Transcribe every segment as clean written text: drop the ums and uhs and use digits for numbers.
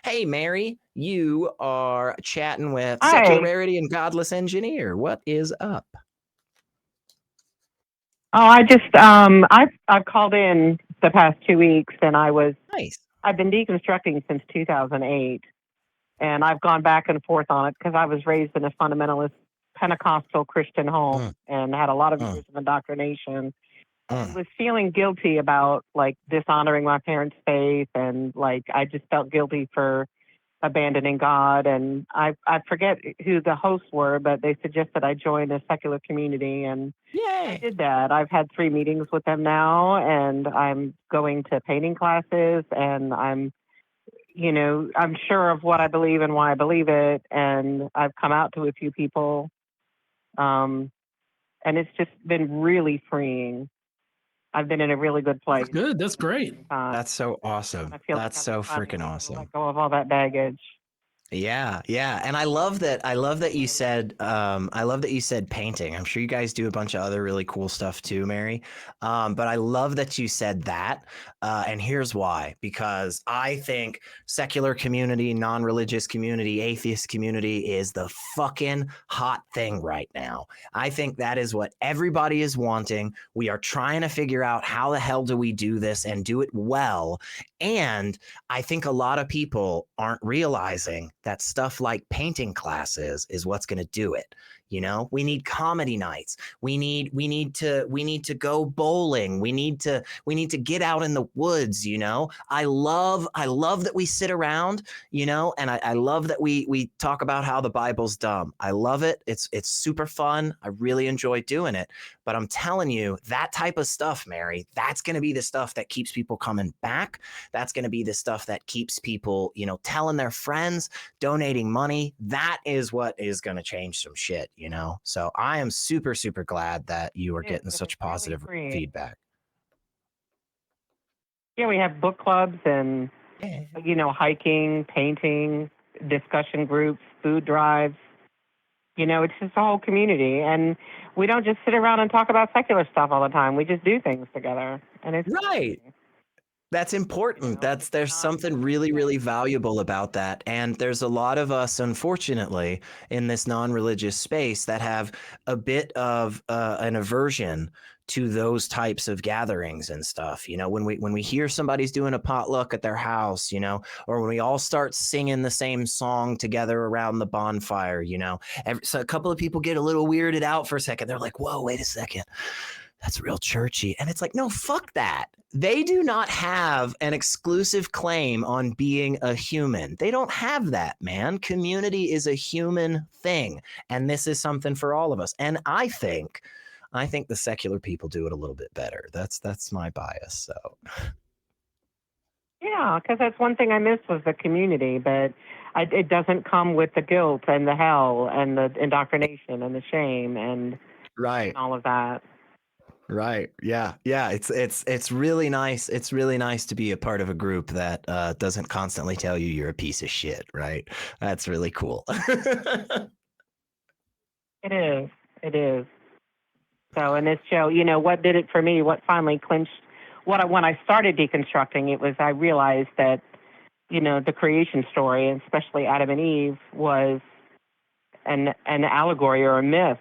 Hey, Mary, you are chatting with Hi. Secularity and Godless Engineer. What is up? Oh, I've called in the past 2 weeks, and Nice. I've been deconstructing since 2008, and I've gone back and forth on it because I was raised in a fundamentalist Pentecostal Christian home Mm, and had a lot of mm, years of indoctrination, and mm. was feeling guilty about like dishonoring my parents' faith, and like I just felt guilty for abandoning God. And I forget who the hosts were, but they suggested I join a secular community, and I Yay. did that. I've had 3 meetings with them now, and I'm going to painting classes, and I'm sure of what I believe and why I believe it. And I've come out to a few people, um, and it's just been really freeing. I've been in a really good That's place good. That's at the great. same time. That's so I awesome. feel like That's I'm so finally freaking able to awesome. let go of all that baggage. Yeah, yeah. And I love that you said painting. I'm sure you guys do a bunch of other really cool stuff too, Mary. But I love that you said that. And here's why. Because I think secular community, non-religious community, atheist community is the fucking hot thing right now. I think that is what everybody is wanting. We are trying to figure out how the hell do we do this and do it well. And I think a lot of people aren't realizing that stuff like painting classes is what's going to do it. You know, we need comedy nights. We need to go bowling. We need to get out in the woods. I love that we sit around, and I love that we talk about how the Bible's dumb. I love it. It's super fun. I really enjoy doing it. But I'm telling you, that type of stuff, Mary, that's going to be the stuff that keeps people coming back. That's going to be the stuff that keeps people, telling their friends, donating money. That is what is going to change some shit. So I am super, super glad that you are getting And it's such really positive freeing. feedback. Yeah, we have book clubs and Yeah. hiking, painting, discussion groups, food drives. It's just a whole community. And we don't just sit around and talk about secular stuff all the time. We just do things together. And it's Right. freeing, That's important. because we're There's not something in really, really sync. valuable about that. And there's a lot of us, unfortunately, in this non-religious space that have a bit of an aversion to those types of gatherings and stuff. When we hear somebody's doing a potluck at their house, or when we all start singing the same song together around the bonfire, so a couple of people get a little weirded out for a second. They're like, "Whoa, wait a second. That's real churchy." And it's like, no, fuck that. They do not have an exclusive claim on being a human. They don't have that, man. Community is a human thing. And this is something for all of us. And I think the secular people do it a little bit better. That's my bias. So Yeah, because that's one thing I missed was the community, but it doesn't come with the guilt and the hell and the indoctrination and the shame and right. all of that. Right. Yeah. Yeah. It's really nice. It's really nice to be a part of a group that doesn't constantly tell you you're a piece of shit. Right. That's really cool. It is. It is. So in this show, what did it for me? What finally clinched? When I started deconstructing, it was I realized that the creation story, and especially Adam and Eve, was an allegory or a myth.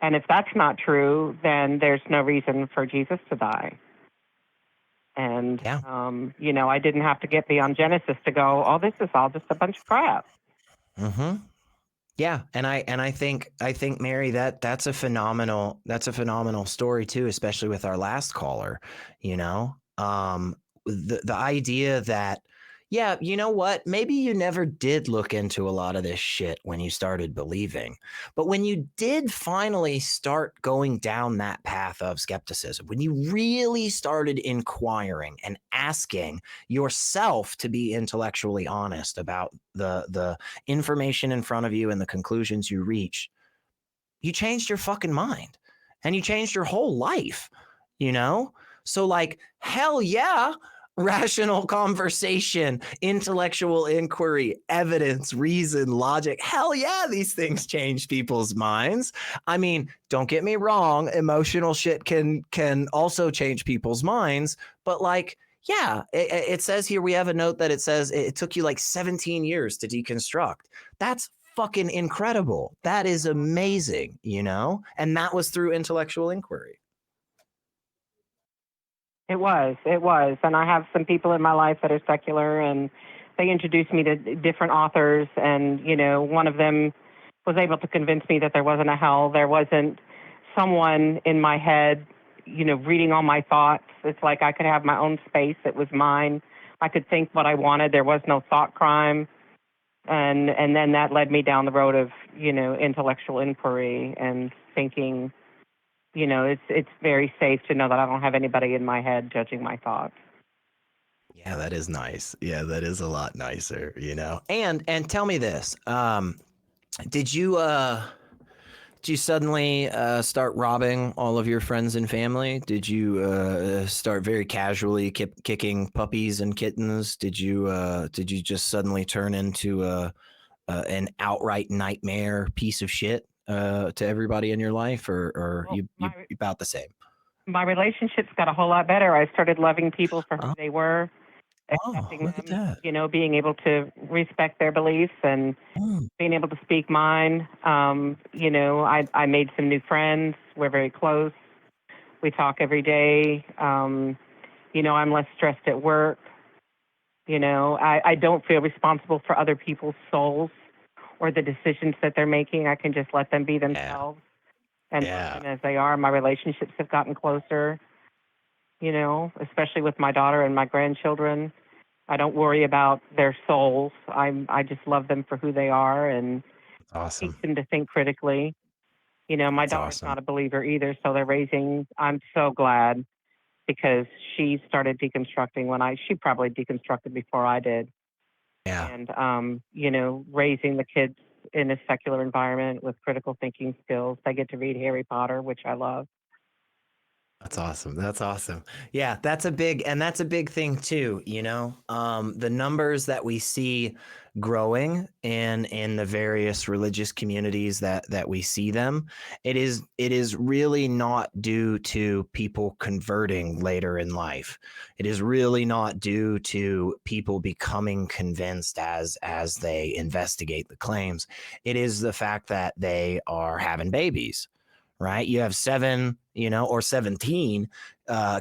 And if that's not true, then there's no reason for Jesus to die. And Yeah. I didn't have to get beyond Genesis to go, oh, this is all just a bunch of crap. Mm-hmm. Yeah, and I think Mary, that's a phenomenal story too, especially with our last caller. You know, the idea that, yeah, you know what? Maybe you never did look into a lot of this shit when you started believing, but when you did finally start going down that path of skepticism, when you really started inquiring and asking yourself to be intellectually honest about the information in front of you and the conclusions you reach, you changed your fucking mind and you changed your whole life, you know? So, like, hell yeah, rational conversation, intellectual inquiry, evidence, reason, logic. Hell yeah, these things change people's minds. I mean, don't get me wrong, emotional shit can also change people's minds, but like, Yeah, it says here, we have a note that it says it took you like 17 years to deconstruct. That's fucking incredible. That is amazing, you know? And that was through intellectual inquiry. It was. And I have some people in my life that are secular, and they introduced me to different authors. And, you know, one of them was able to convince me that there wasn't a hell. There wasn't someone in my head, you know, reading all my thoughts. It's like I could have my own space. It was mine. I could think what I wanted. There was no thought crime. And then that led me down the road of, you know, intellectual inquiry and thinking, you know, it's very safe to know that I don't have anybody in my head judging my thoughts. Yeah, that is nice. Yeah, that is a lot nicer, you know. And tell me this. Did you did you suddenly start robbing all of your friends and family? Did you start very casually kicking puppies and kittens? Did you just suddenly turn into an outright nightmare piece of shit to everybody in your life, or Well, you about the same? my relationships got a whole lot better. I started loving people for who Oh, they were, oh, accepting look at them, that. you know, being able to respect their beliefs and Mm, being able to speak mine. You know, I made some new friends. We're very close. We talk every day. You know, I'm less stressed at work. You know, I don't feel responsible for other people's souls or the decisions that they're making. I can just let them be yeah, themselves and love yeah, them as they are. My relationships have gotten closer, you know, especially with my daughter and my grandchildren. I don't worry about their souls. I just love them for who they are and that's teach awesome. them to think critically. You know, my That's daughter's awesome. not a believer either, so they're raising. I'm so glad because she started deconstructing when she probably deconstructed before I did. Yeah. And you know, raising the kids in a secular environment with critical thinking skills. They get to read Harry Potter, which I love. That's awesome. That's awesome. Yeah, that's a big thing too, you know. The numbers that we see growing in the various religious communities that we see them, it is really not due to people converting later in life. It is really not due to people becoming convinced as they investigate the claims. It is the fact that they are having babies, right? You have seven, you know, or 17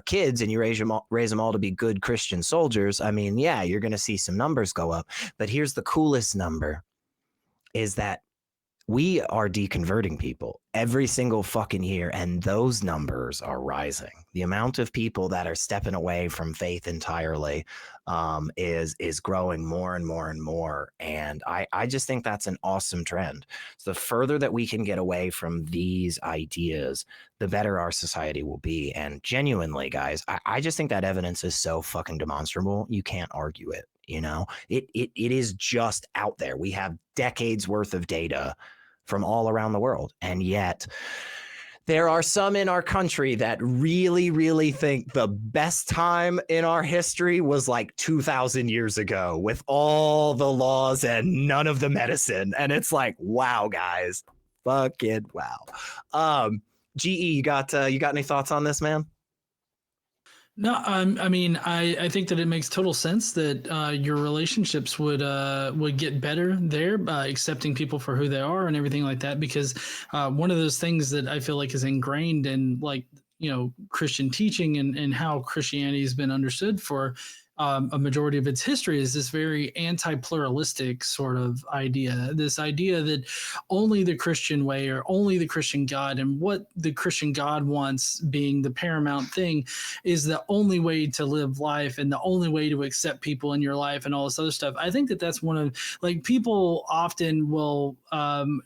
kids, and you raise them all to be good Christian soldiers. I mean, yeah, you're going to see some numbers go up. But here's the coolest number is that we are deconverting people every single fucking year, and those numbers are rising. The amount of people that are stepping away from faith entirely is growing more and more and more, and I just think that's an awesome trend. So the further that we can get away from these ideas, the better our society will be. And genuinely, guys, I just think that evidence is so fucking demonstrable. You can't argue it. You know, it is just out there. We have decades worth of data from all around the world. And yet, there are some in our country that really, really think the best time in our history was like 2,000 years ago with all the laws and none of the medicine. And it's like, wow, guys, fucking wow. GE, you got any thoughts on this, man? No, I mean, I think that it makes total sense that your relationships would get better there by accepting people for who they are and everything like that. Because one of those things that I feel like is ingrained in, like, you know, Christian teaching and how Christianity has been understood for a majority of its history is this very anti-pluralistic sort of idea. This idea that only the Christian way or only the Christian God and what the Christian God wants being the paramount thing is the only way to live life and the only way to accept people in your life and all this other stuff. I think that that's one of, like, people often will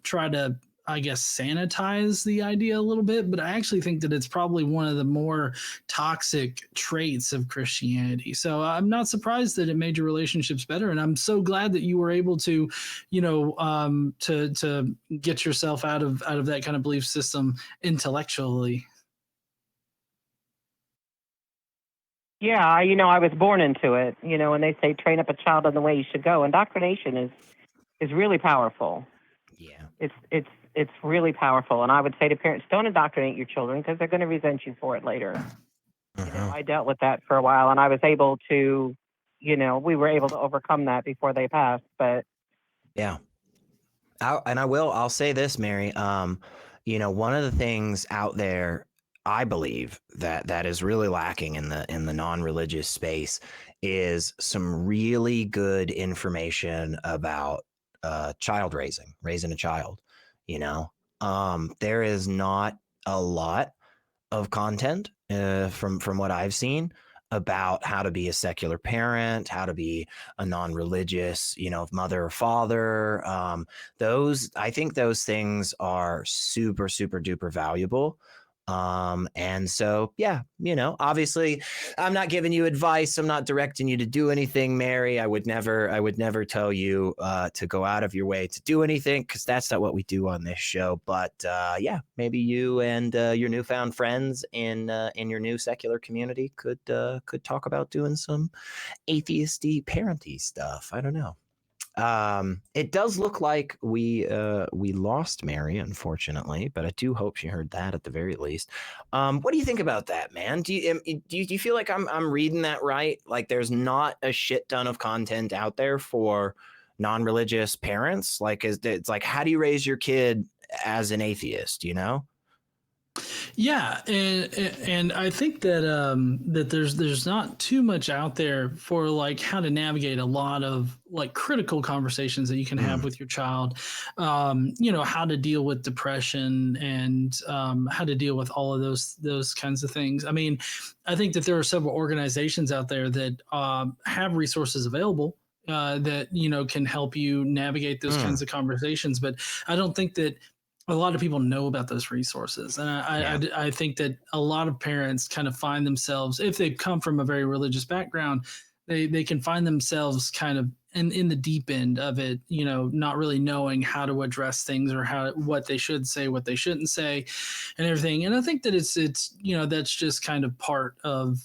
try to, I guess, sanitize the idea a little bit, but I actually think that it's probably one of the more toxic traits of Christianity. So I'm not surprised that it made your relationships better, and I'm so glad that you were able to, you know, to get yourself out of that kind of belief system intellectually. Yeah, you know, I was born into it. You know, when they say train up a child in the way he should go, indoctrination is really powerful. Yeah. It's really powerful. And I would say to parents, don't indoctrinate your children because they're going to resent you for it later. Mhm. I dealt with that for a while, and I was able to, we were able to overcome that before they passed. But Yeah. I'll say this, Mary. One of the things out there, I believe that is really lacking in the non-religious space is some really good information about child raising a child. You know, there is not a lot of content from what I've seen about how to be a secular parent, how to be a non-religious, mother or father. Those I think those things are super super duper valuable. And so yeah, obviously I'm not giving you advice. I'm not directing you to do anything, Mary. I would never tell you to go out of your way to do anything, because that's not what we do on this show. But yeah, maybe you and your newfound friends in your new secular community could talk about doing some atheisty parenty stuff. I don't know. It does look like we lost Mary, unfortunately, but I do hope she heard that at the very least. What do you think about that, man? Do you feel like I'm reading that right? Like there's not a shit ton of content out there for non-religious parents? Like it's like, how do you raise your kid as an atheist, you know? Yeah, and I think that that there's not too much out there for like how to navigate a lot of like critical conversations that you can have Mm, with your child. How to deal with depression and how to deal with all of those kinds of things. I mean, I think that there are several organizations out there that have resources available. That can help you navigate those mm, kinds of conversations, but I don't think that a lot of people know about those resources, and yeah. I think that a lot of parents kind of find themselves, if they come from a very religious background, they can find themselves kind of in the deep end of it, not really knowing how to address things or what they should say, what they shouldn't say, and everything. And I think that it's that's just kind of part of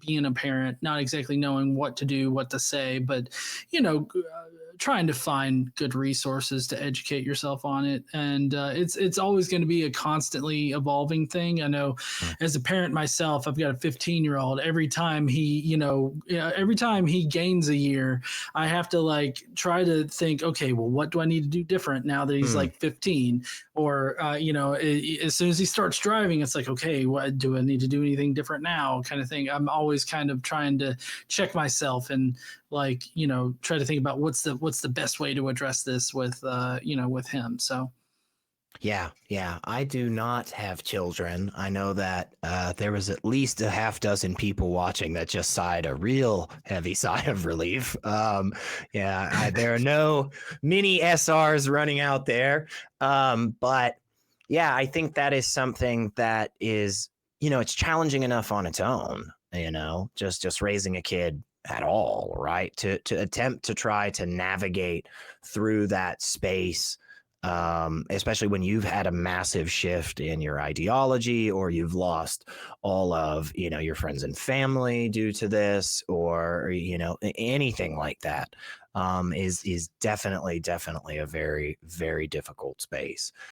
being a parent, not exactly knowing what to do, what to say, but trying to find good resources to educate yourself on it. And it's always going to be a constantly evolving thing. I know, Mm, as a parent myself, I've got a 15-year-old. Every time he gains a year, I have to like try to think, okay, well, what do I need to do different now that he's mm. like 15? Or as soon as he starts driving, it's like, okay, what do I need to do anything different now, kind of thing. I'm always kind of trying to check myself and like try to think about what's the best way to address this with with him. So Yeah. I do not have children. I know that there was at least a half dozen people watching that just sighed a real heavy sigh of relief. Yeah, there are no mini SRs running out there. But yeah, I think that is something that is, it's challenging enough on its own, just raising a kid at all, right? To attempt to try to navigate through that space, especially when you've had a massive shift in your ideology, or you've lost all of your friends and family due to this, or anything like that, is definitely a very very difficult space.